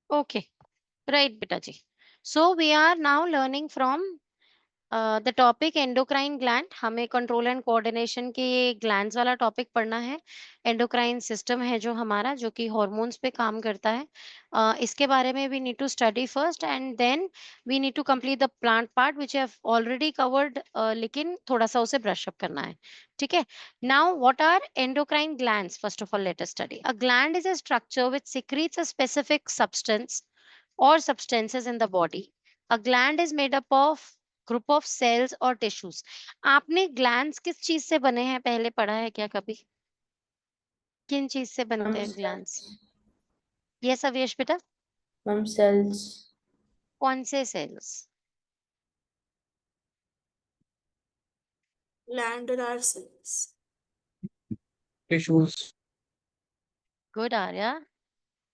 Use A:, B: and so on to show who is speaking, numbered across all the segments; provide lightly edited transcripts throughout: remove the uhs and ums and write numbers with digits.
A: Okay, right, beta ji. So we are now learning from the topic endocrine gland. हमें control and coordination के ये glands वाला topic पढ़ना है. Endocrine system है जो हमारा, जो कि हॉर्मोन्स पे काम करता है. इसके बारे में we need to study first and then we need to complete the plant part which have already covered, लेकिन थोड़ा सा उसे ब्रश अप करना है. ठीक है. Now what are endocrine glands? First of all let us study. A gland is a structure which secretes a specific substance or substances in the body. A gland is made up of group of cells or tissues. आपने glands किस चीज से बने हैं पहले पढ़ा है क्या कभी? किन चीज से बनते
B: From
A: हैं ग्लैंड्स?
B: cells.
A: यस अवेश बेटा.
B: From cells.
A: कौन से cells?
C: Glandular cells.
D: tissues.
A: Good Arya.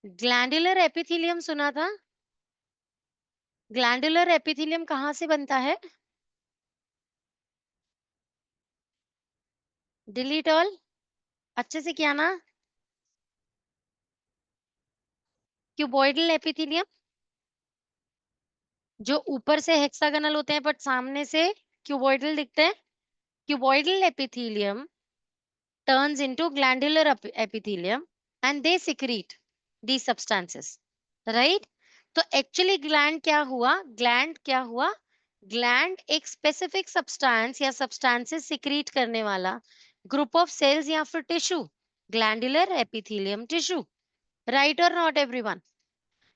A: Glandular epithelium सुना था? ग्लैंडुलर एपिथेलियम कहाँ से बनता है? Delete all. अच्छे से क्या ना? क्यूबॉइडल एपिथेलियम, जो ऊपर से हेक्सागोनल होते हैं बट सामने से क्यूबॉइडल दिखते हैं. Cuboidal epithelium turns into glandular epithelium and they secrete these substances, right? तो एक्चुअली ग्लैंड क्या हुआ? ग्लैंड एक स्पेसिफिक सब्सटेंस या सब्सटेंसेस सिक्रीट करने वाला ग्रुप ऑफ सेल्स या फिर tissue. Glandular epithelium tissue. Right और not everyone?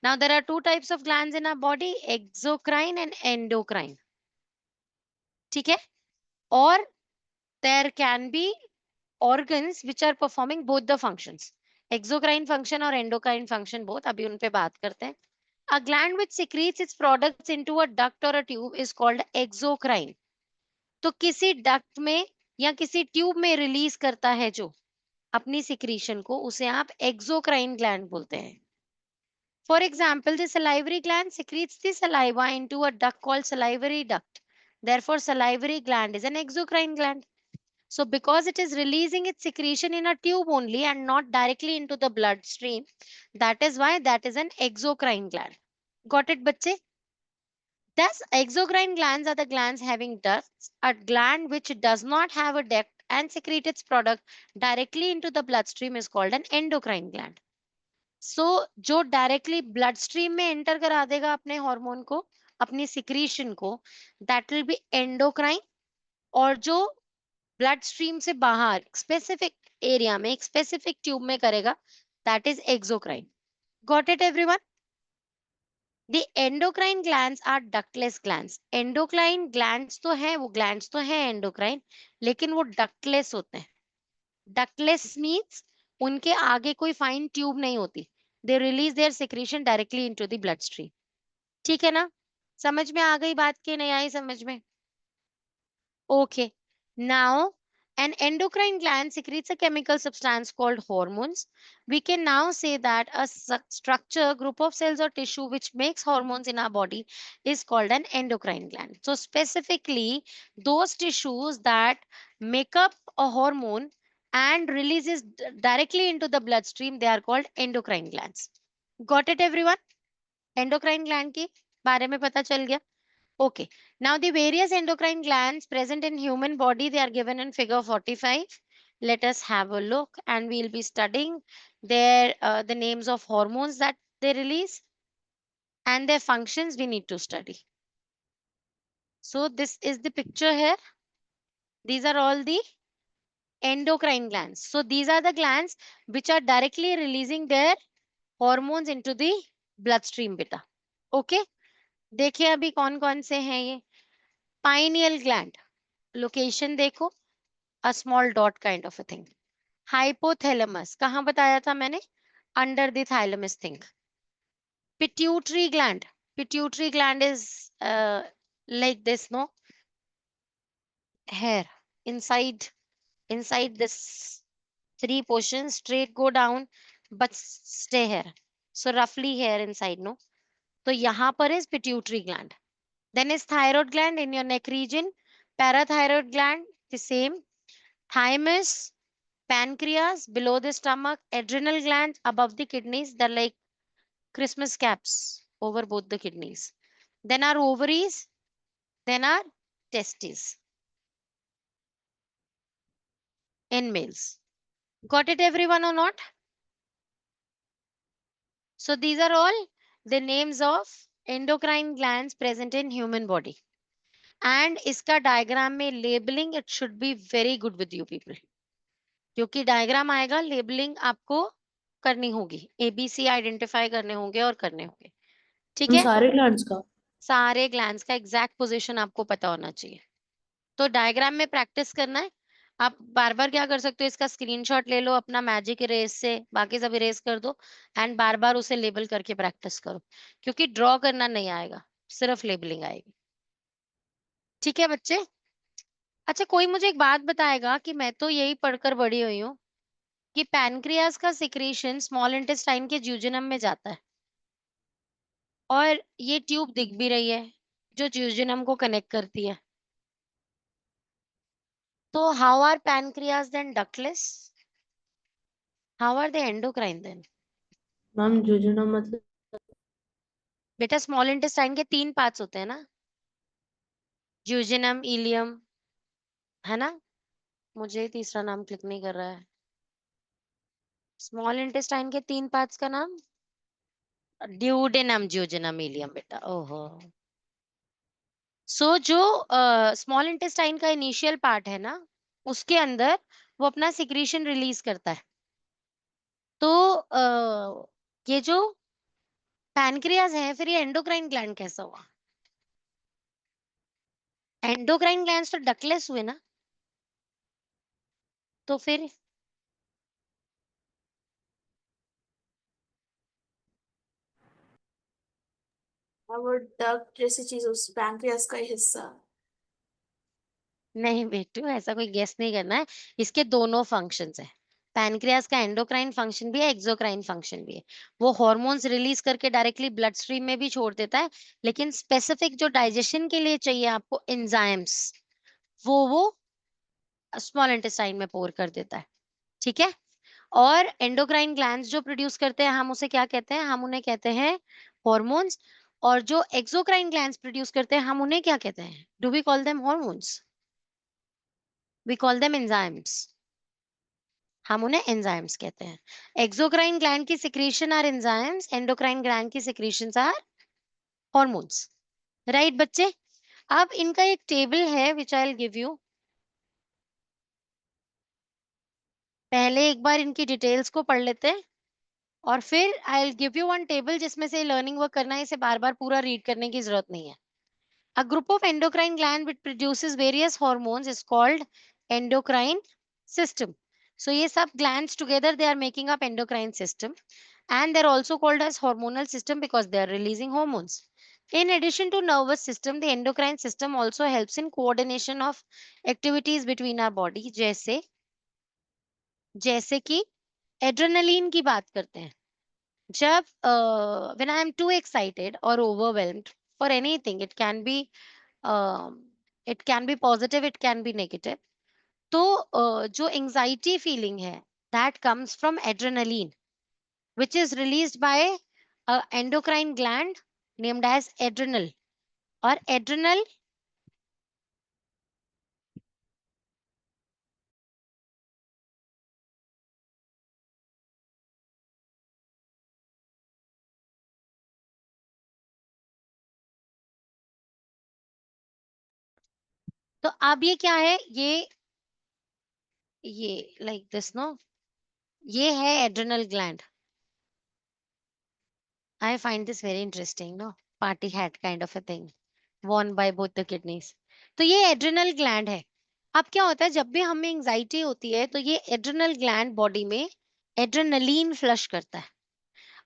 A: Now there are two types of glands in our body, exocrine and endocrine. ठीक है. और there can be organs which are performing both the functions, exocrine function और endocrine function both. अभी उन पे बात करते हैं. A gland which secretes its products into a duct or a tube is called exocrine. तो किसी डक्ट में या किसी ट्यूब में रिलीज करता है जो अपनी सिक्रीशन को, उसे आप एक्सोक्राइन ग्लैंड बोलते हैं. For example, the salivary gland secretes the saliva into a duct called salivary duct. Therefore, salivary gland is an exocrine gland. So because it is releasing its secretion in a tube only and not directly into the bloodstream, that is why that is an exocrine gland. Got it, bachche? Thus, exocrine glands are the glands having ducts. A gland which does not have a duct and secrete its product directly into the bloodstream is called an endocrine gland. So, जो directly bloodstream में enter करा देगा अपने hormone को, अपनी secretion को, that will be endocrine. और जो ब्लड स्ट्रीम से बाहर स्पेसिफिक एरिया में एक स्पेसिफिक ट्यूब में करेगा, that is exocrine. Got it everyone? The endocrine glands are ductless glands. Endocrine glands तो है, वो ग्लैंड्स तो है एंडोक्राइन, लेकिन वो डक्टलेस होते हैं. डक्टलेस मींस उनके आगे कोई फाइन ट्यूब नहीं होती. They release their secretion directly into the blood stream. ठीक है ना? समझ में आ गई बात की नहीं आई समझ में? Okay. Now, an endocrine gland secretes a chemical substance called hormones. We can now say that a structure, group of cells or tissue which makes hormones in our body is called an endocrine gland. So, specifically, those tissues that make up a hormone and releases directly into the bloodstream, they are called endocrine glands. Got it, everyone? Endocrine gland की बारे में पता चल गया? Okay. Now the various endocrine glands present in human body, they are given in figure 45. Let us have a look and we'll be studying their the names of hormones that they release and their functions we need to study. So this is the picture here. These are all the endocrine glands. So these are the glands which are directly releasing their hormones into the bloodstream beta. Okay. देखिए अभी कौन कौन से हैं ये. Pineal gland. Location देखो. A small dot kind of a thing. Hypothalamus कहाँ बताया था मैंने? Under the thalamus thing. Pituitary gland. Pituitary gland is like this, no? Hair inside this three portions, straight go down but stay here. So roughly here inside, no? तो यहाँ पर is pituitary gland. Then is thyroid gland in your neck region. Parathyroid gland the same. Thymus, pancreas below the stomach, adrenal glands above the kidneys, they're like Christmas caps over both the kidneys. Then our ovaries, then our testes in males. Got it everyone or not? So these are all the names of endocrine glands present in human body. And इसका diagram में labeling it should be very good with you people. क्योंकि diagram आएगा labeling आपको करनी होगी, ABC identify करने होंगे और करने होंगे, ठीक
B: हम
A: है?
B: सारे ग्लैंड्स का
A: सारे ग्लैंड्स का एग्जैक्ट पोजीशन आपको पता होना चाहिए। तो डायग्राम में प्रैक्टिस करना है। आप बार बार क्या कर सकते हो, इसका स्क्रीनशॉट ले लो अपना मैजिक इरेज से, बाकी सब इरेज कर दो एंड बार बार उसे लेबल करके प्रैक्टिस करो, क्योंकि ड्रॉ करना नहीं आएगा, सिर्फ लेबलिंग आएगी। ठीक है बच्चे? अच्छा, कोई मुझे एक बात बताएगा कि मैं तो यही पढ़कर बड़ी हुई हूँ कि पैनक्रियास का सिक्रीशन स्मॉल इंटेस्टाइन के ज्यूजिनम में जाता है और ये ट्यूब दिख भी रही है जो ज्यूजिनम को कनेक्ट करती है। तो how are pancreas then ductless? How are they endocrine then?
B: Ma'am jejunum मतलब
A: बेटा स्मॉल इंटेस्टाइन के 3 पार्ट्स होते हैं ना, ज्यूजिनम, इलियम, है ना? मुझे तीसरा नाम क्लिक नहीं कर रहा है। स्मॉल इंटेस्टाइन के 3 पार्ट्स का नाम ड्यूडेनम, ज्यूजिनम, इलियम बेटा। ओहो। सो जो स्मॉल इंटेस्टाइन का इनिशियल पार्ट है ना, उसके अंदर वो अपना सिक्रीशन रिलीज करता है। तो ये जो पैनक्रियाज है, फिर ये एंडोक्राइन ग्लैंड कैसा हुआ? एंडोक्राइन ग्लैंड्स तो डकलेस हुए ना, तो फिर
C: वो डक जैसी चीज उस पैंक्रियास का ही हिस्सा।
A: नहीं बेटू, ऐसा कोई गेस नहीं करना है। इसके दोनों फंक्शंस है। पैनक्रियास का एंडोक्राइन फंक्शन भी है, एक्सोक्राइन फंक्शन भी है। वो हार्मोन्स रिलीज करके डायरेक्टली ब्लड स्ट्रीम में भी छोड़ देता है, लेकिन स्पेसिफिक जो डाइजेशन के लिए चाहिए आपको एंजाइम्स, वो स्मॉल इंटेस्टाइन में पोर कर देता है। ठीक है? और एंडोक्राइन ग्लैंड्स जो प्रोड्यूस करते हैं, हम उसे क्या कहते हैं? हम उन्हें कहते हैं हॉर्मोन्स। और जो एक्सोक्राइन ग्लैंड्स प्रोड्यूस करते हैं, हम उन्हें क्या कहते हैं? Do we call them hormones? We call them enzymes. हम उन्हें एंजाइम्स कहते हैं। एक्सोक्राइन ग्लैंड की secretion are enzymes, endocrine gland की सिक्रीशंस आर हॉर्मोन्स। राइट बच्चे? अब इनका एक टेबल है which I will give you. पहले एक बार इनकी डिटेल्स को पढ़ लेते हैं और फिर आई will give you one table जिसमें से लर्निंग वर्क करना है। इसे बार बार पूरा रीड करने की जरूरत नहीं है। A group of endocrine gland which produces various hormones is called endocrine system. So ये सब glands together they are making up endocrine system, and they're also called as hormonal system because they are releasing hormones. In addition to nervous system, the endocrine system also helps in coordination of activities between our body, जैसे कि adrenaline की बात करते हैं। जब when I am too excited or overwhelmed for anything, it can be positive, it can be negative. तो जो anxiety feeling है that comes from adrenaline which is released by a endocrine gland named as adrenal or adrenal तो अब ये क्या है? ये like this no, ये है adrenal gland. I find this very interesting, no? Party hat kind of a thing worn by both the kidneys. तो ये एड्रिनल ग्लैंड है। अब क्या होता है, जब भी हमें एंजाइटी होती है तो ये एड्रिनल ग्लैंड बॉडी में एड्रेनलिन फ्लश करता है।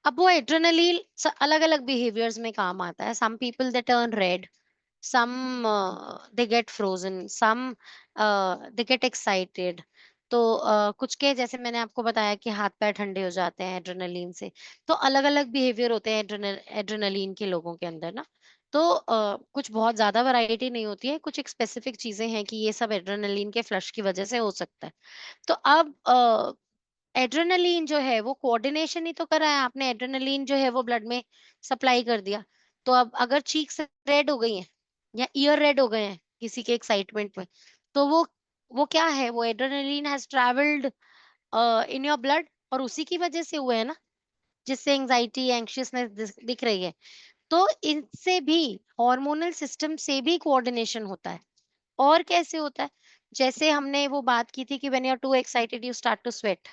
A: अब वो एड्रेनलिन अलग अलग बिहेवियर्स में काम आता है। Some people they turn red, some they get frozen, some they get excited. तो कुछ के जैसे मैंने आपको बताया कि हाथ पैर ठंडे हो जाते हैं एड्रेनलिन से। तो अलग अलग बिहेवियर होते हैं एड्रेनलिन के लोगों के अंदर ना। तो कुछ बहुत ज्यादा वैरायटी नहीं होती है, कुछ एक स्पेसिफिक चीजें हैं कि ये सब एड्रेनलिन के फ्लश की वजह से हो सकता है। तो अब एड्रेनलिन जो है वो कोऑर्डिनेशन ही तो कर रहा है, आपने एड्रेनलिन जो है वो ब्लड में सप्लाई कर दिया। तो अब अगर चीक्स रेड हो गई हैं या ईयर रेड हो गए हैं किसी के एक्साइटमेंट में, तो वो क्या है, वो adrenaline has travelled in your blood, और उसी की वजह से हुए है ना, जिससे एंजाइटी एंग्शियसनेस दिख रही है। तो इनसे भी, हार्मोनल सिस्टम से भी कोऑर्डिनेशन होता है। और कैसे होता है? जैसे हमने वो बात की थी कि when you are too excited you start to sweat,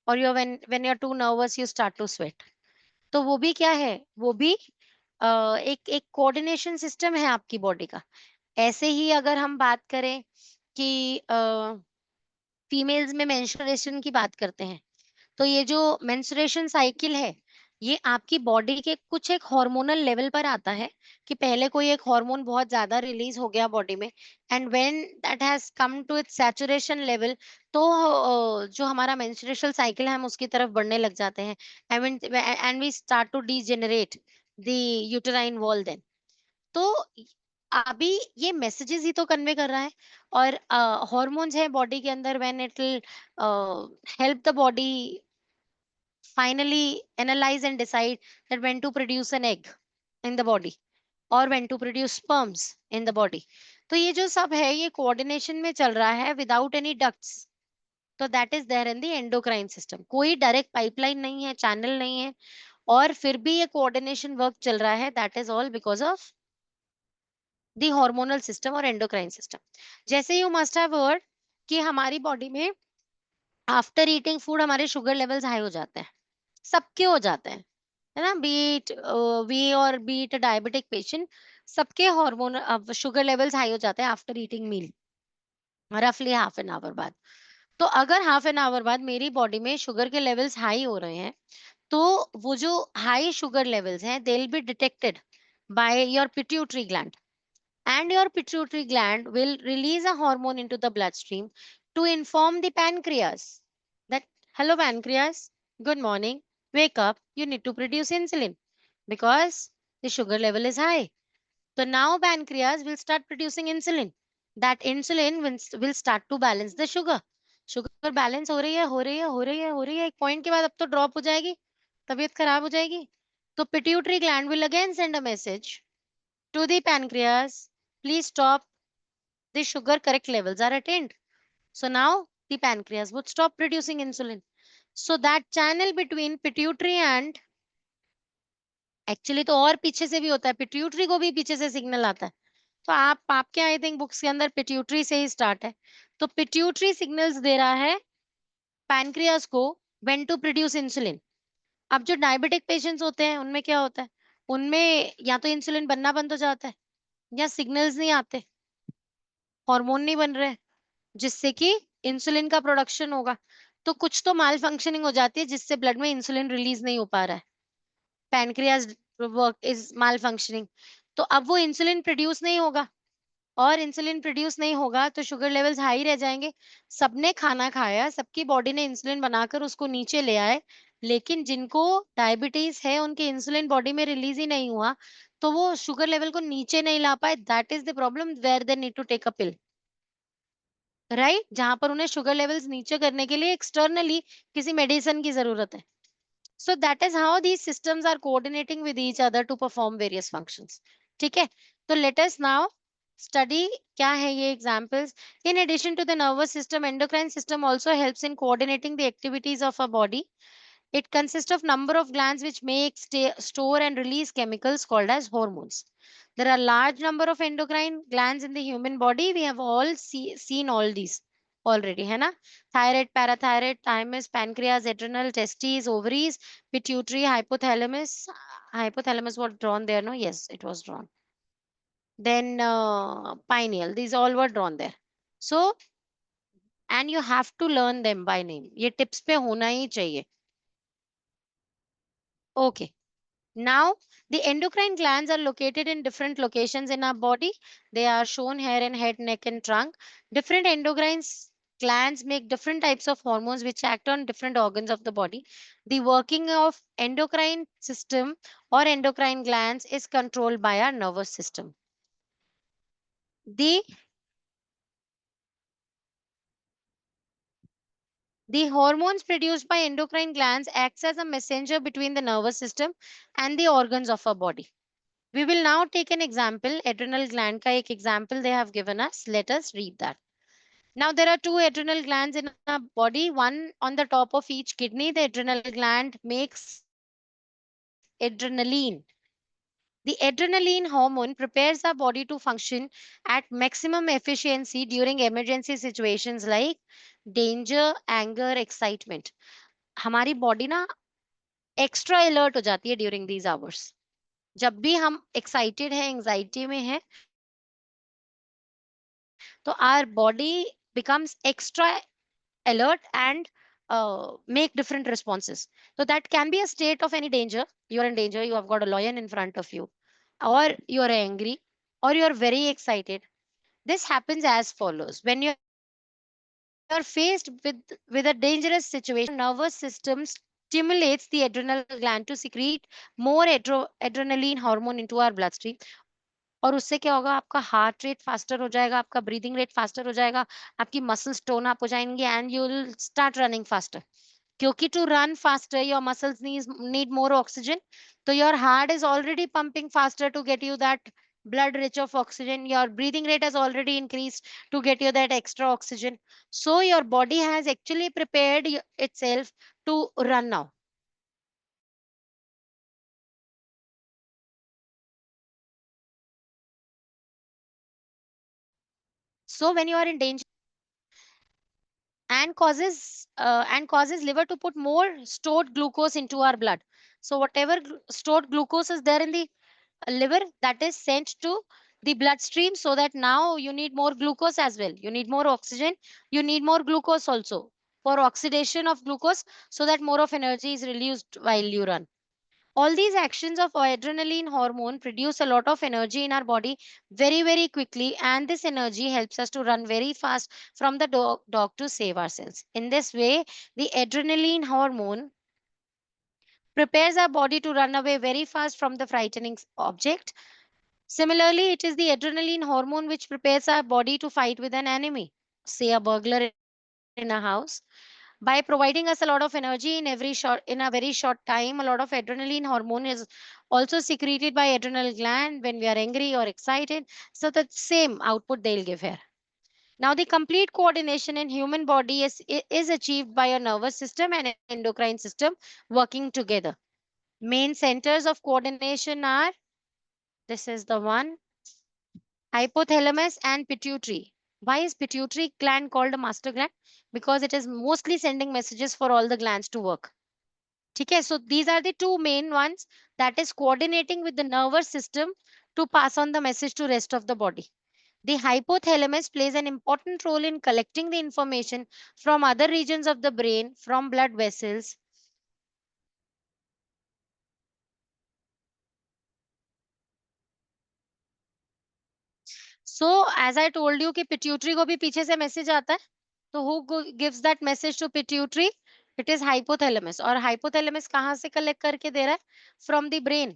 A: और you when you are too nervous you start to sweat. तो वो भी क्या है, वो भी एक एक कोऑर्डिनेशन सिस्टम है आपकी बॉडी का। ऐसे ही अगर हम बात करें कि फीमेल्स में मेंस्ट्रुएशन की बात करते हैं, तो ये जो मेंस्ट्रुएशन साइकिल है, ये आपकी बॉडी के कुछ एक हार्मोनल लेवल पर आता है कि पहले कोई एक हार्मोन बहुत ज्यादा रिलीज हो गया बॉडी में, and when that has come to its saturation level, तो जो हमारा मेंस्ट्रुएशनल साइकिल है हम उसकी तरफ बढ़ने लग जाते हैं, and we start to degenerate the uterine wall then. तो अभी ये मैसेजेस ही तो कन्वे कर रहा है। और हॉर्मोन्स है बॉडी के अंदर, when it will help the body finally analyze and decide that when to produce an egg in the body or when to produce sperms in the body। तो ये जो सब है ये कोऑर्डिनेशन में चल रहा है विदाउट एनी डक्ट्स। तो that is there in the endocrine system, कोई डायरेक्ट पाइपलाइन नहीं है, चैनल नहीं है, और फिर भी ये कोऑर्डिनेशन वर्क चल रहा है। That is all because of the hormonal system और एंडोक्राइन सिस्टम। जैसे यू मस्ट हैव हर्ड कि हमारी बॉडी में आफ्टर ईटिंग फूड हमारे शुगर लेवल्स हाई हो जाते हैं, सबके हो जाते हैं, है ना, बीट वी और बीट डायबिटिक पेशेंट, सबके हार्मोन शुगर लेवल्स हाई हो जाते हैं आफ्टर ईटिंग मील, रफली हाफ एन आवर बाद। तो अगर हाफ एन आवर बाद मेरी बॉडी में शुगर के लेवल्स हाई हो रहे हैं, तो वो जो हाई शुगर लेवल्स हैं they will be detected by your pituitary gland, and your pituitary gland will release a hormone into the bloodstream to inform the pancreas that, hello pancreas, good morning, wake up, you need to produce insulin because the sugar level is high. So now pancreas will start producing insulin. That insulin will start to balance the sugar. Sugar balance हो रही है, हो रही है, हो रही है, हो रही है, एक पॉइंट के बाद अब तो ड्रॉप हो जाएगी, तबीयत खराब हो जाएगी। तो pituitary gland will again send a message to the pancreas, please stop, the sugar correct levels are attained. So now the pancreas would stop producing insulin. So that channel between pituitary and, actually तो और पीछे से भी होता है, pituitary को भी पीछे से सिग्नल आता है। तो आपके आई थिंक बुक्स के अंदर पिट्यूटरी से ही स्टार्ट है। तो पिट्यूटरी सिग्नल्स दे रहा है पैनक्रियास को व्हेन टू प्रोड्यूस इंसुलिन। अब जो डायबिटिक पेशेंट्स होते हैं उनमें क्या होता है, उनमें या तो इंसुलिन बनना बंद हो जाता है या सिग्नल्स नहीं आते, हार्मोन नहीं बन रहे, जिससे कि इंसुलिन का प्रोडक्शन होगा। तो कुछ तो माल फंक्शनिंग हो जाती है जिससे ब्लड में इंसुलिन रिलीज नहीं हो पा रहा है, pancreas work is mall functioning. तो अब वो इंसुलिन प्रोड्यूस नहीं होगा, और इंसुलिन प्रोड्यूस नहीं होगा तो शुगर लेवल्स हाई रह जाएंगे। सबने खाना खाया, सबकी बॉडी ने इंसुलिन बनाकर उसको नीचे ले आए, लेकिन जिनको डायबिटीज है उनके इंसुलिन बॉडी में रिलीज ही नहीं हुआ, तो वो शुगर लेवल को नीचे नहीं ला पाए। That is the problem where they need to take a pill, right, जहां पर उन्हें शुगर लेवल्स नीचे करने के लिए एक्सटर्नली किसी मेडिसिन की जरूरत है। So that is how these systems are coordinating with each other to perform various functions. ठीक है, तो let us now study क्या है ये examples. In addition to the nervous system, endocrine system also helps in coordinating the activities of our body. It consists of number of glands which make, store and release chemicals called as hormones. There are large number of endocrine glands in the human body. We have all seen all these already, है ना? Thyroid, parathyroid, thymus, pancreas, adrenal, testes, ovaries, pituitary, hypothalamus. Hypothalamus was drawn there, no? Yes, it was drawn. Then pineal. These all were drawn there. So, and you have to learn them by name. ये tips पे होना ही चाहिए. Okay. Now, the endocrine glands are located in different locations in our body. They are shown here in head, neck, and trunk. Different endocrine glands make different types of hormones which act on different organs of the body. The working of endocrine system or endocrine glands is controlled by our nervous system. The The hormones produced by endocrine glands acts as a messenger between the nervous system and the organs of our body. We will now take an example. Adrenal gland ka ek example they have given us. Let us read that. Now there are two adrenal glands in our body, one on the top of each kidney. The adrenal gland makes adrenaline. The adrenaline hormone prepares our body to function at maximum efficiency during emergency situations like danger, anger, excitement. हमारी body ना extra alert हो जाती है during these hours. जब भी हम excited है, anxiety में है, तो our body becomes extra alert and make different responses. So that can be a state of any danger. You're in danger, you have got a lion in front of you, or you're angry, or you're very excited. This happens as follows. When you're faced with a dangerous situation, nervous system stimulates the adrenal gland to secrete more adrenaline hormone into our bloodstream. और उससे क्या होगा, आपका heart rate faster हो जाएगा, आपका breathing rate faster हो जाएगा, आपकी मसल्स टोन अप हो जाएंगे and you will start running faster. क्योंकि to run faster your muscles need more oxygen. So your heart is already pumping faster to get you that blood rich of oxygen. Your breathing rate has already increased to get you that extra oxygen. So your body has actually prepared itself to run now. So when you are in danger and causes liver to put more stored glucose into our blood. So whatever stored glucose is there in the liver, that is sent to the bloodstream, so that now you need more glucose as well. You need more oxygen. You need more glucose also for oxidation of glucose, so that more of energy is released while you run. All these actions of adrenaline hormone produce a lot of energy in our body very, very quickly, and this energy helps us to run very fast from the dog to save ourselves. In this way, the adrenaline hormone prepares our body to run away very fast from the frightening object. Similarly, it is the adrenaline hormone which prepares our body to fight with an enemy, say a burglar in a house. By providing us a lot of energy in a very short time, a lot of adrenaline hormone is also secreted by adrenal gland when we are angry or excited. So the same output they'll give here. Now, the complete coordination in human body is achieved by a nervous system and endocrine system working together. Main centers of coordination are, this is the one, hypothalamus and pituitary. Why is pituitary gland called a master gland? Because it is mostly sending messages for all the glands to work. Okay, so these are the two main ones, that is coordinating with the nervous system to pass on the message to rest of the body. The hypothalamus plays an important role in collecting the information from other regions of the brain, from blood vessels. So as I told you कि pituitary को भी पीछे से message आता है. So who gives that message to pituitary? It is hypothalamus. और hypothalamus कहाँ से collect करके दे रहा है? From the brain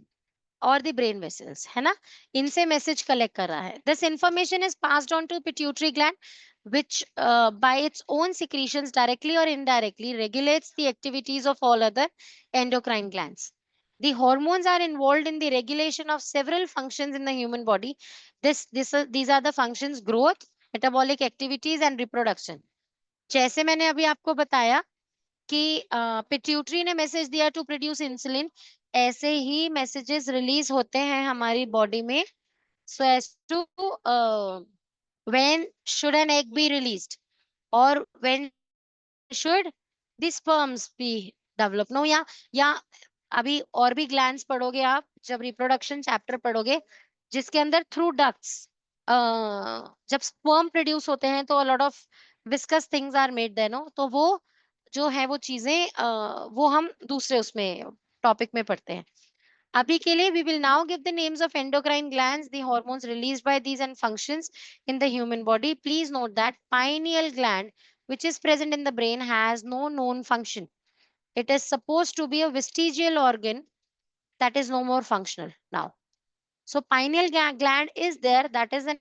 A: or the brain vessels, है ना? इनसे message collect कर रहा है. This information is passed on to pituitary gland, which by its own secretions directly or indirectly regulates the activities of all other endocrine glands. The hormones are involved in the regulation of several functions in the human body. These are the functions: growth, metabolic activities and reproduction. जैसे मैंने अभी आपको बताया कि pituitary ने message दिया to produce insulin, ऐसे ही messages release होते हैं हमारी बॉडी में. So as to when should an egg be released और when should the sperms be develop. No, या अभी और भी ग्लैंड्स पढ़ोगे आप जब रिप्रोडक्शन चैप्टर पढ़ोगे, जिसके अंदर थ्रू डक्ट्स जब स्पर्म प्रोड्यूस होते हैं तो lot of viscous things are made then. तो वो जो है वो चीजें वो हम दूसरे उसमें टॉपिक में पढ़ते हैं. अभी के लिए we will now give the names of endocrine glands, the hormones released by these and functions in the human body. Please note that pineal gland, which is present in the brain, has no known function. It is supposed to be a vestigial organ that is no more functional now. So pineal gland is there, that is an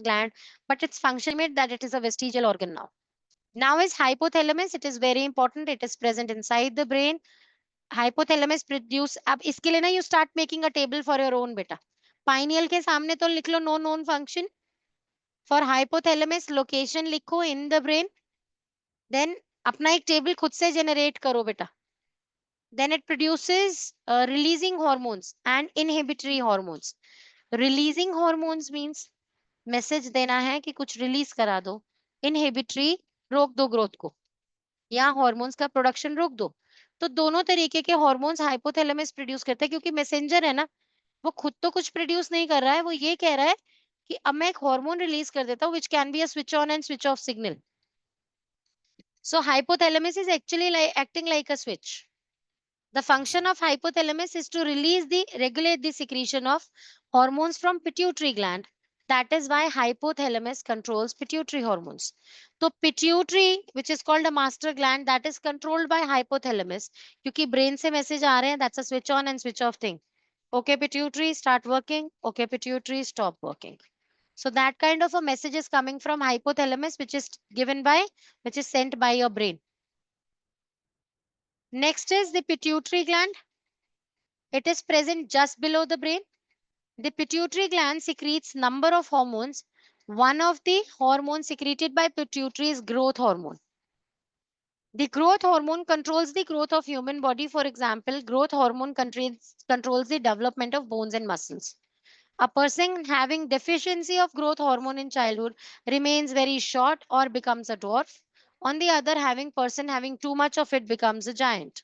A: gland, but its function made that it is a vestigial organ now. Now is hypothalamus. It is very important. It is present inside the brain. Hypothalamus produce. अब इसके लिए ना you start making a table for your own बेटा. Pineal के सामने तो लिख लो no known function. For hypothalamus location लिखो in the brain. Then अपना एक table खुद से generate करो बेटा. Then it produces releasing hormones and inhibitory hormones. Releasing hormones means message देना है कि कुछ release करा दो. Inhibitory रोक दो growth को या hormones का production रोक दो. तो दोनों तरीके के hormones hypothalamus produce करते हैं क्योंकि messenger है ना, वो खुद तो कुछ produce नहीं कर रहा है, वो ये कह रहा है कि अब मैं एक hormone release कर देता हूँ which can be a switch on and switch off signal. So hypothalamus is actually acting like a switch. The function of hypothalamus is to regulate the secretion of hormones from pituitary gland. That is why hypothalamus controls pituitary hormones. So pituitary, which is called a master gland, that is controlled by hypothalamus. क्योंकि brain से message आ रहे हैं, that's a switch on and switch off thing. Okay, pituitary, start working. Okay, pituitary, stop working. So that kind of a message is coming from hypothalamus, which is sent by your brain. Next is the pituitary gland. It is present just below the brain. The pituitary gland secretes number of hormones. One of the hormones secreted by pituitary is growth hormone. The growth hormone controls the growth of human body. For example, growth hormone controls the development of bones and muscles. A person having deficiency of growth hormone in childhood remains very short or becomes a dwarf. On the other, person having too much of it becomes a giant.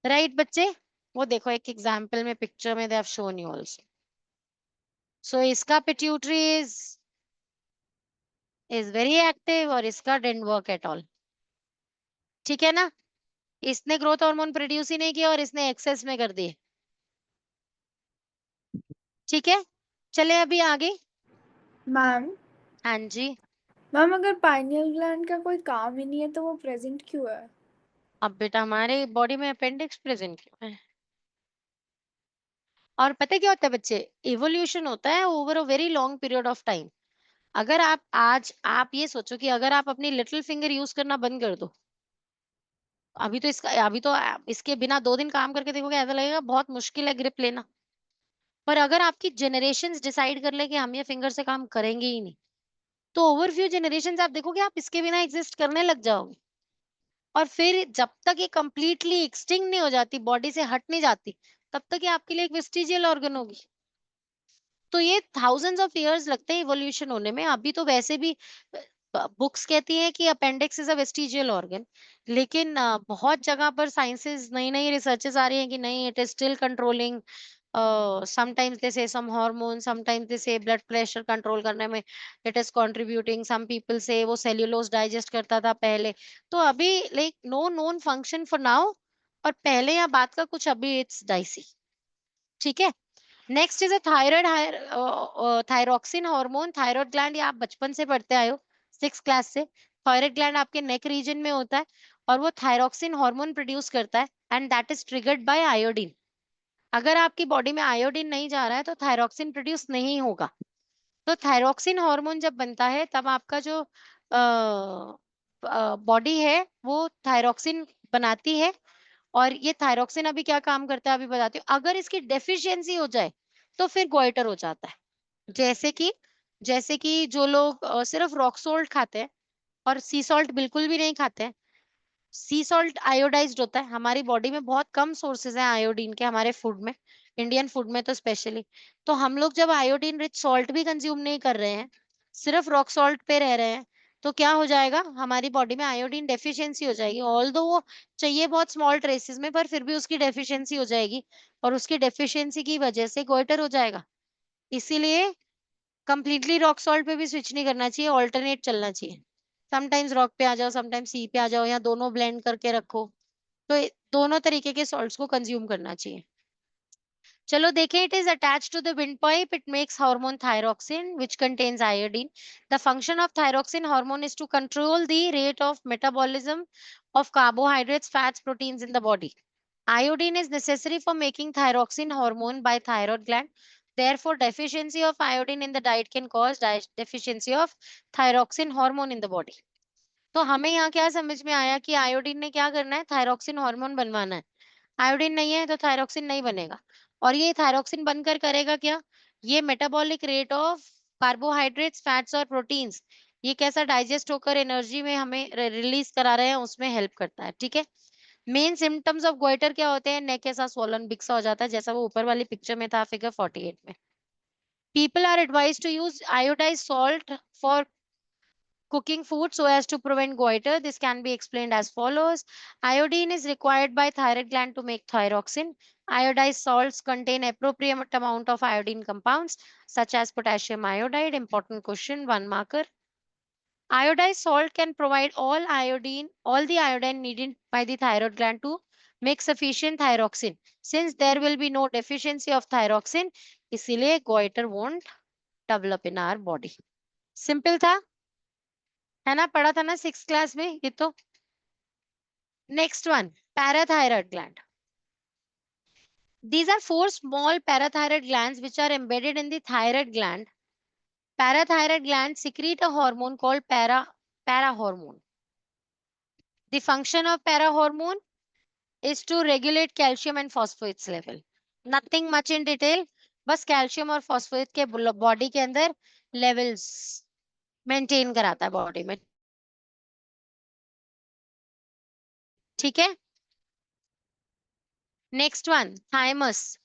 A: Right, बच्चे? वो देखो एक example में picture में they have shown you also. So इसका pituitary is very active और इसका didn't work at all. ठीक है ना? इसने growth hormone produce ही नहीं किया और इसने excess में कर दिए. ठीक है? चले अभी आगे.
D: मैम
A: हाँ जी.
D: मैम अगर पाइनियल ग्लैंड का कोई काम ही नहीं है तो वो प्रेजेंट क्यों है?
A: अब बेटा हमारे बॉडी में अपेंडिक्स प्रेजेंट क्यों है? और पता है क्या होता है बच्चे? इवोल्यूशन होता है over a very long period of time. अगर आप ये सोचो कि अगर आप अपनी लिटिल फिंगर यूज करना बंद कर दो, अभी तो इसके बिना 2 दिन काम करके देखोगे ऐसा लगेगा बहुत मुश्किल है ग्रिप लेना. पर अगर आपकी जनरेशंस डिसाइड कर ले कि हम ये फिंगर से काम करेंगे ही नहीं, तो ओवर फ्यू जनरेशंस आप देखोगे आप इसके बिना एग्जिस्ट करने लग जाओगे. और फिर जब तक ये कंप्लीटली एक्सटिंक्ट नहीं हो जाती, बॉडी से हट नहीं जाती, तब तक ये आपके लिए एक वेस्टिजियल ऑर्गन होगी. तो ये थाउजेंड्स ऑफ इयर्स लगते हैं इवोल्यूशन होने में. अभी तो वैसे भी बुक्स कहती हैं कि appendix is a vestigial organ, लेकिन बहुत जगह पर साइंसेस नई रिसर्चेस आ रही हैं कि नहीं, it is still controlling. Sometimes they से सम हार्मोन, समटाइम्स दे से ब्लड प्रेशर कंट्रोल करने में it is contributing. Some people से वो सेल्यूलोज डाइजेस्ट करता था पहले. तो अभी like no known function for now. और पहले या बाद का कुछ अभी इट्स डाइसी. ठीक है. Next is a thyroxine hormone. Thyroid gland ये आप बचपन से पढ़ते आए हो 6th क्लास से. थायराइड ग्लैंड आपके नेक रीजन में होता है और वो थायरॉक्सिन हार्मोन प्रोड्यूस करता है and that is triggered by iodine. अगर आपकी बॉडी में आयोडीन नहीं जा रहा है तो थायरॉक्सिन प्रोड्यूस नहीं होगा. तो थायरॉक्सिन हार्मोन जब बनता है तब आपका जो बॉडी है वो थायरॉक्सिन बनाती है. और ये थायरॉक्सिन अभी क्या काम करता है अभी बताती हूँ. अगर इसकी डेफिशिएंसी हो जाए तो फिर गोइटर हो जाता है. जैसे कि जो लोग सिर्फ रॉक सोल्ट खाते हैं और सी सॉल्ट बिल्कुल भी नहीं खाते हैं. सी सॉल्ट आयोडाइज्ड होता है. हमारी बॉडी में बहुत कम सोर्सेज हैं आयोडीन के हमारे फूड में, इंडियन फूड में तो स्पेशली. तो हम लोग जब आयोडीन रिच सॉल्ट भी कंज्यूम नहीं कर रहे हैं, सिर्फ रॉक सॉल्ट पे रह रहे हैं, तो क्या हो जाएगा, हमारी बॉडी में आयोडीन डेफिशिएंसी हो जाएगी. ऑल्दो वो चाहिए बहुत स्मॉल ट्रेसेस में, पर फिर भी उसकी डेफिशिएंसी हो जाएगी और उसकी डेफिशिएंसी की वजह से गोइटर हो जाएगा. इसीलिए कंप्लीटली रॉक सॉल्ट पे भी स्विच नहीं करना चाहिए, ऑल्टरनेट चलना चाहिए. समटाइम्स रॉक पे आ जाओ, समटाइम्स सी पे आ जाओ, या दोनों ब्लेंड करके रखो. तो दोनों तरीके के सॉल्ट्स को कंज्यूम करना चाहिए. चलो देखें. It is attached to the windpipe. It makes hormone thyroxine which contains iodine. The function of thyroxine hormone is to control the rate of metabolism of carbohydrates, fats, proteins in the body. Iodine is necessary for making thyroxine hormone by thyroid gland. Therefore, deficiency of iodine in the diet can cause deficiency of thyroxine hormone in the body. तो हमें यहाँ क्या समझ में आया कि iodine ने क्या करना है, थायरॉक्सिन हार्मोन बनवाना है। आयोडीन नहीं है तो थायरॉक्सिन नहीं बनेगा, और ये थायरॉक्सिन बनकर करेगा क्या, ये metabolic rate of carbohydrates, fats और प्रोटीन्स, ये कैसा डाइजेस्ट होकर एनर्जी में हमें रिलीज करा रहे हैं, उसमें हेल्प करता है। ठीक है, मेन सिम्टम्स ऑफ गोइटर क्या होते हैं, नेक ऐसा स्वॉलन बिग सा हो जाता है, जैसा वो ऊपर वाली पिक्चर में था, फिगर 48 में। People are advised to use iodized salt for cooking food so as to prevent goiter. This can be explained as follows. Iodine is required by thyroid gland to make thyroxine. Iodized salts contain appropriate amount of iodine compounds such as potassium iodide. Important question, 1 marker. Iodized salt can provide all the iodine needed by the thyroid gland to make sufficient thyroxine. Since there will be no deficiency of thyroxine, इसीलिए goiter won't develop in our body. Simple था, है ना, पढ़ा था ना 6th class में ये तो। Next one, parathyroid gland. These are 4 small parathyroid glands which are embedded in the thyroid gland. Parathyroid glands secrete a hormone called parahormone. The function of parahormone is to regulate calcium and phosphates level. Nothing much in detail, बस calcium और phosphate के body के अंदर levels maintain कराता है body में। ठीक है, next one, thymus.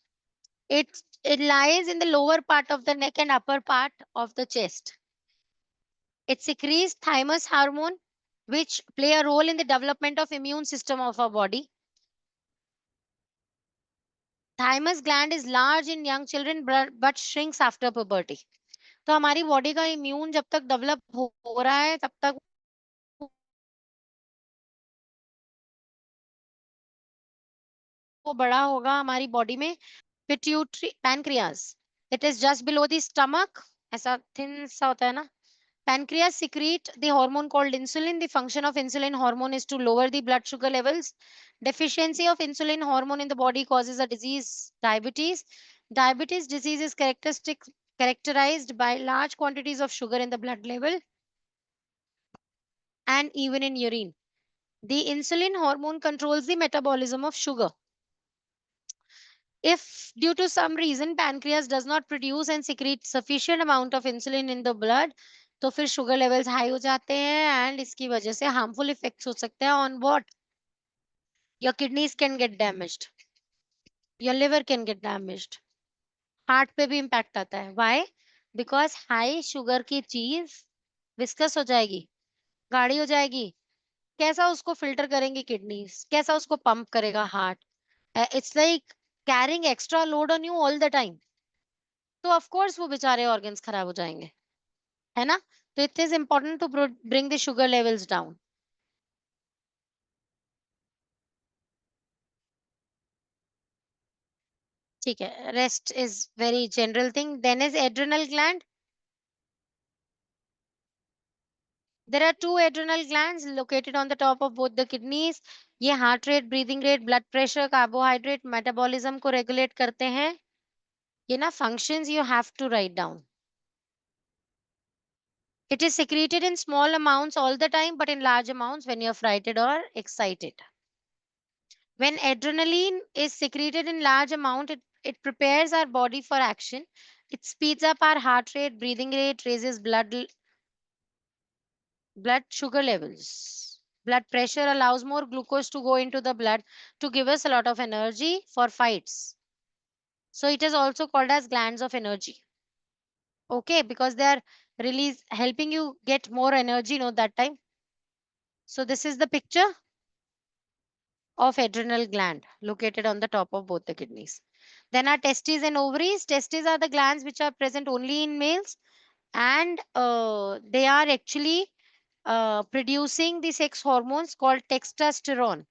A: It lies in the lower part of the neck and upper part of the chest. It secretes thymus hormone, which play a role in the development of immune system of our body. Thymus gland is large in young children but shrinks after puberty. तो हमारी body का immune जब तक develop हो रहा है तब तक वो बड़ा होगा हमारी बॉडी में। Pituitary pancreas, it is just below the stomach, ऐसा थिन सा होता है ना। Pancreas secrete the hormone called insulin. The function of insulin hormone is to lower the blood sugar levels. Deficiency of insulin hormone in the body causes a disease, diabetes. Diabetes disease is characterized by large quantities of sugar in the blood level and even in urine. The insulin hormone controls the metabolism of sugar. If due to some reason pancreas does not produce and secrete sufficient amount of insulin in the blood, तो फिर sugar levels high हो जाते हैं and इसकी वजह से harmful effects हो सकते हैं on what, your kidneys can get damaged, your liver can get damaged, heart पे भी इम्पैक्ट आता है। व्हाई? बिकॉज हाई शुगर की चीज विस्कस हो जाएगी, गाढ़ी हो जाएगी, कैसा उसको फिल्टर करेंगे किडनीज, कैसा उसको पंप करेगा heart, it's like carrying extra load on you all the time, तो ऑफ कोर्स वो बेचारे ऑर्गन्स खराब हो जाएंगे, है ना। तो it is important to bring the sugar levels down. ठीक है, rest is very general thing. Then is adrenal gland. There are 2 adrenal glands located on the top of both the kidneys. ये heart rate, breathing rate, blood pressure, carbohydrate, metabolism को regulate करते हैं। ये ना functions you have to write down. It is secreted in small amounts all the time, but in large amounts when you're frightened or excited. When adrenaline is secreted in large amount, it prepares our body for action. It speeds up our heart rate, breathing rate, raises blood sugar levels. Blood pressure allows more glucose to go into the blood to give us a lot of energy for fights. So it is also called as glands of energy. Okay, because they are helping you get more energy, that time. So this is the picture of adrenal gland located on the top of both the kidneys. Then our testes and ovaries. Testes are the glands which are present only in males, and they are actually producing the sex hormones called testosterone.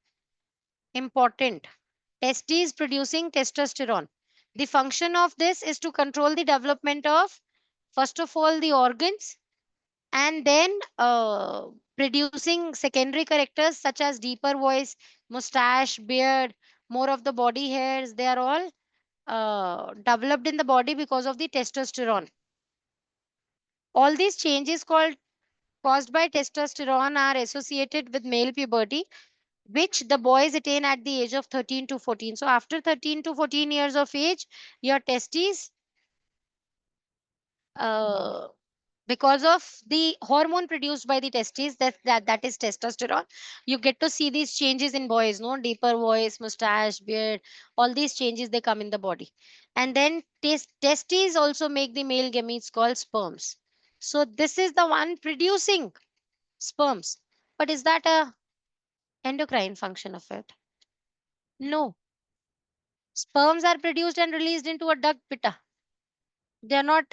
A: Important. Testes producing testosterone. The function of this is to control the development of, first of all, the organs, and then producing secondary characters such as deeper voice, mustache, beard, more of the body hairs. They are all developed in the body because of the testosterone. All these changes caused by testosterone are associated with male puberty, which the boys attain at the age of 13 to 14. So after 13 to 14 years of age, your testes, because of the hormone produced by the testes, that is testosterone, you get to see these changes in boys, no, deeper voice, mustache, beard, all these changes, they come in the body. And then testes also make the male gametes called sperms. So this is the one producing sperms. But is that a endocrine function of it? No. Sperms are produced and released into a duct pitta. They are not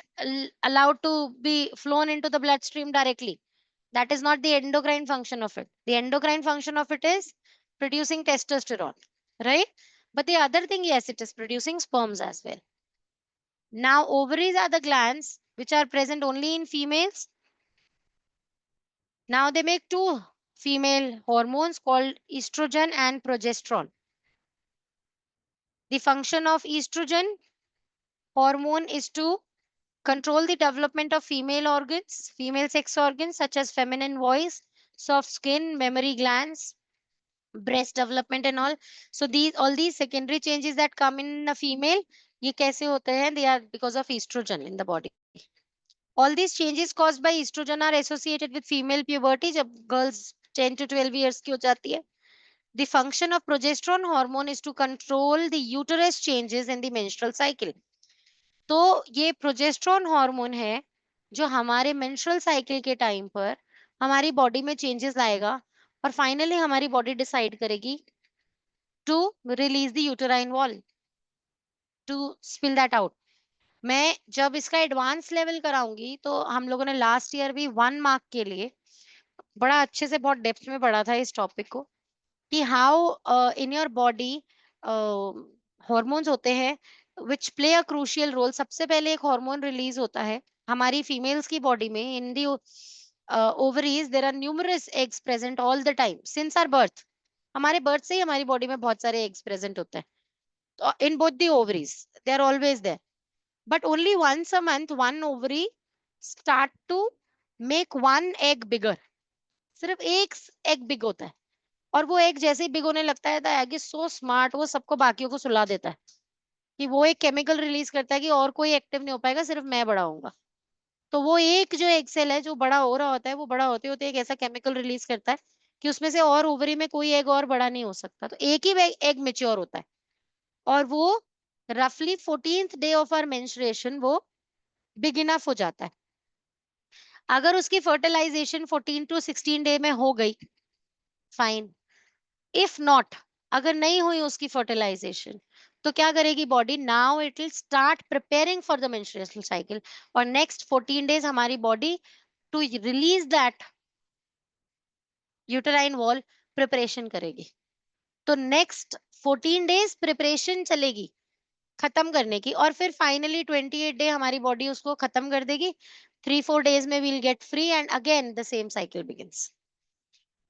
A: allowed to be flown into the bloodstream directly. That is not the endocrine function of it. The endocrine function of it is producing testosterone, right? But the other thing, yes, it is producing sperms as well. Now, ovaries are the glands which are present only in females. Now, they make two female hormones called estrogen and progesterone. The function of estrogen hormone is to control the development of female organs, female sex organs such as feminine voice, soft skin, memory glands, breast development and all. So these all these secondary changes that come in a female, ये कैसे होते हैं? They are because of estrogen in the body. All these changes caused by estrogen are associated with female puberty जब girls 10 to 12 years की हो जाती है. The function of progesterone hormone is to control the uterus changes in the menstrual cycle. तो ये progesterone hormone है जो हमारे मेंस्ट्रुअल साइकिल के टाइम पर हमारी बॉडी में चेंजेस लाएगा और फाइनली हमारी बॉडी डिसाइड करेगी to release the uterine wall, to spill that out. मैं जब इसका एडवांस लेवल कराऊंगी तो हम लोगों ने लास्ट ईयर भी 1 मार्क के लिए बड़ा अच्छे से बहुत डेप्थ में पढ़ा था इस टॉपिक को कि how in your body hormones होते हैं which play a crucial role. सबसे पहले एक हार्मोन रिलीज होता है हमारी फीमेल्स की बॉडी में. In the ovaries there are numerous eggs present all the time since our birth. हमारे बर्थ से ही हमारी बॉडी में बहुत सारे एग्स प्रेजेंट होते हैं in both the ovaries. They are always there, but only once a month one ovary start to make one egg bigger. सिर्फ एक एग बिग होता है और वो एक जैसे ही बिग होने लगता है the egg is so smart, वो सबको बाकियों को सुला देता है कि वो एक केमिकल रिलीज करता है कि और कोई एक्टिव नहीं हो पाएगा, सिर्फ मैं बड़ा होऊंगा. तो वो एक जो एग सेल है जो बड़ा हो रहा होता है वो बड़ा होते होते एक ऐसा केमिकल रिलीज करता है कि उसमें से और ओवरी में कोई एग और बड़ा नहीं हो सकता. तो एक ही एग मेच्योर होता है और वो रफली 14th day of our menstruation वो बिग इनफ हो जाता है. अगर उसकी फर्टिलाइजेशन 14 to 16 डे में हो गई, फाइन. इफ नॉट, अगर नहीं हुई उसकी फर्टिलाइजेशन, तो क्या करेगी body? Now it will start preparing for the menstrual cycle और नेक्स्ट 14 डेज हमारी body to release that uterine wall preparation करेगी. तो नेक्स्ट 14 डेज प्रिपरेशन चलेगी खत्म करने की और फिर फाइनली 28 डे हमारी बॉडी उसको खत्म कर देगी. 3-4 डेज में we'll get free and again the same cycle begins.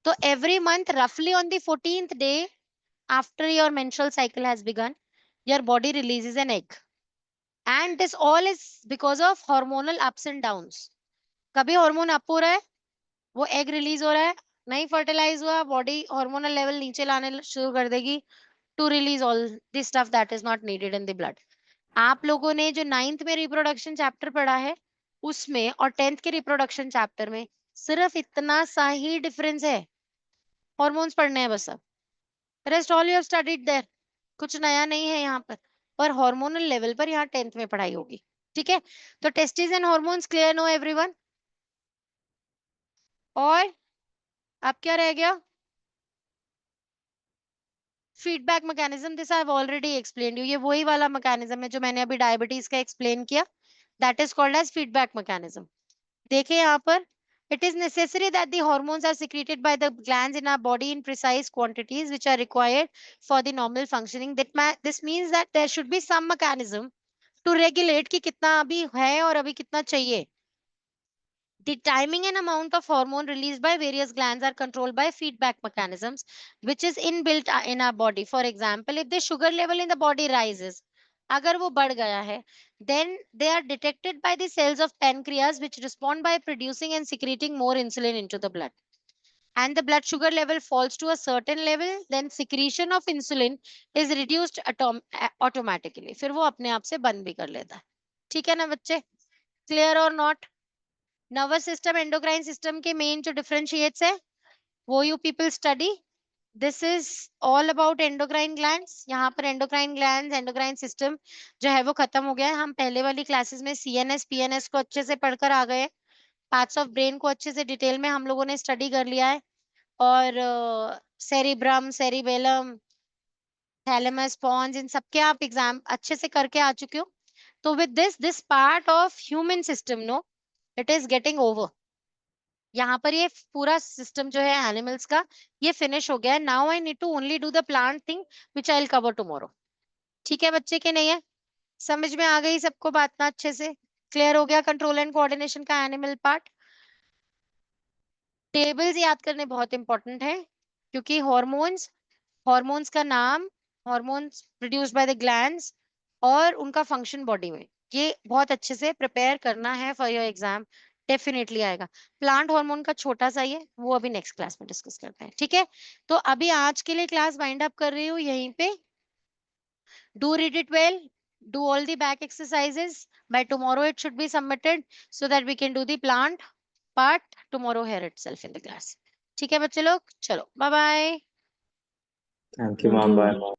A: तो every month roughly on the 14th day after your menstrual cycle has begun, your body releases an egg, and this all is because of hormonal ups and downs. कभी hormone up हो रहा है, वो egg release हो रहा है, नहीं fertilise हुआ, बॉडी हार्मोनल लेवल नीचे लाने शुरू कर देगी to release all this stuff that is not needed in the blood. आप लोगों ने जो 9th में रिप्रोडक्शन चैप्टर पढ़ा है उसमें और 10th के रिप्रोडक्शन चैप्टर में सिर्फ इतना सा ही डिफरेंस है. हॉर्मोन्स पढ़ने हैं बस. अब rest all you have studied there. कुछ नया नहीं है यहाँ पर हार्मोनल लेवल पर यहाँ 10th में पढ़ाई होगी. ठीक है, तो testis and hormones clear no everyone? और अब क्या रह गया? Feedback mechanism. This I have already explained you. ये वही वाला मैकेनिज्म है जो मैंने अभी डायबिटीज का एक्सप्लेन किया. That is called as feedback mechanism. देखिए यहाँ पर, it is necessary that the hormones are secreted by the glands in our body in precise quantities which are required for the normal functioning. This means that there should be some mechanism to regulate कि कितना अभी है और अभी कितना चाहिए. The timing and amount of hormone released by various glands are controlled by feedback mechanisms which is inbuilt in our body. For example, if the sugar level in the body rises, अगर वो बढ़ गया है, then they are detected by the cells of pancreas which respond by producing and secreting more insulin into the blood. And the blood sugar level falls to a certain level, then secretion of insulin is reduced automatically. फिर वो अपने आप से बंद भी कर लेता है. ठीक है ना बच्चे? Clear or not? Nervous system, endocrine system के main जो differentiates है, वो you people study. This is all about endocrine glands. यहाँ पर endocrine glands, endocrine system जो है वो खत्म हो गया है. हम पहले वाली क्लासेस में CNS, PNS को अच्छे से पढ़कर आ गए. पार्ट्स ऑफ ब्रेन को अच्छे से डिटेल में हम लोगों ने स्टडी कर लिया है. और सेरिब्रम, सेरिबेलम, थैलेमस, पॉन्स, इन सबके आप एग्जाम अच्छे से करके आ चुके हो. तो with this part of human system no it is getting over. यहाँ पर ये पूरा सिस्टम जो है एनिमल्स का ये फिनिश हो गया है. Now I need to only do the plant thing which I will cover tomorrow. ठीक है बच्चे के नहीं है? समझ में आ गई सबको बात ना अच्छे से? क्लियर हो गया कंट्रोल एंड कोऑर्डिनेशन का एनिमल पार्ट? टेबल्स याद करने बहुत इंपॉर्टेंट है क्योंकि हॉर्मोन्स का नाम, hormones produced by the glands और उनका फंक्शन बॉडी में, ये बहुत अच्छे से प्रिपेयर करना है फॉर योर एग्जाम. डेफिनेटली आएगा. प्लांट हार्मोन का छोटा सा ये, वो अभी नेक्स्ट क्लास में डिस्कस करते हैं. ठीक है, तो अभी आज के लिए क्लास वाइंड अप कर रही हूँ यहीं पे. Do read it well, do all the back exercises. By tomorrow it should be submitted so that we can do the plant part tomorrow here itself in the class. ठीक है बच्चे लोग, चलो bye bye.
E: Thank you,
B: Thank
E: ma'am.
B: you.
E: Bye.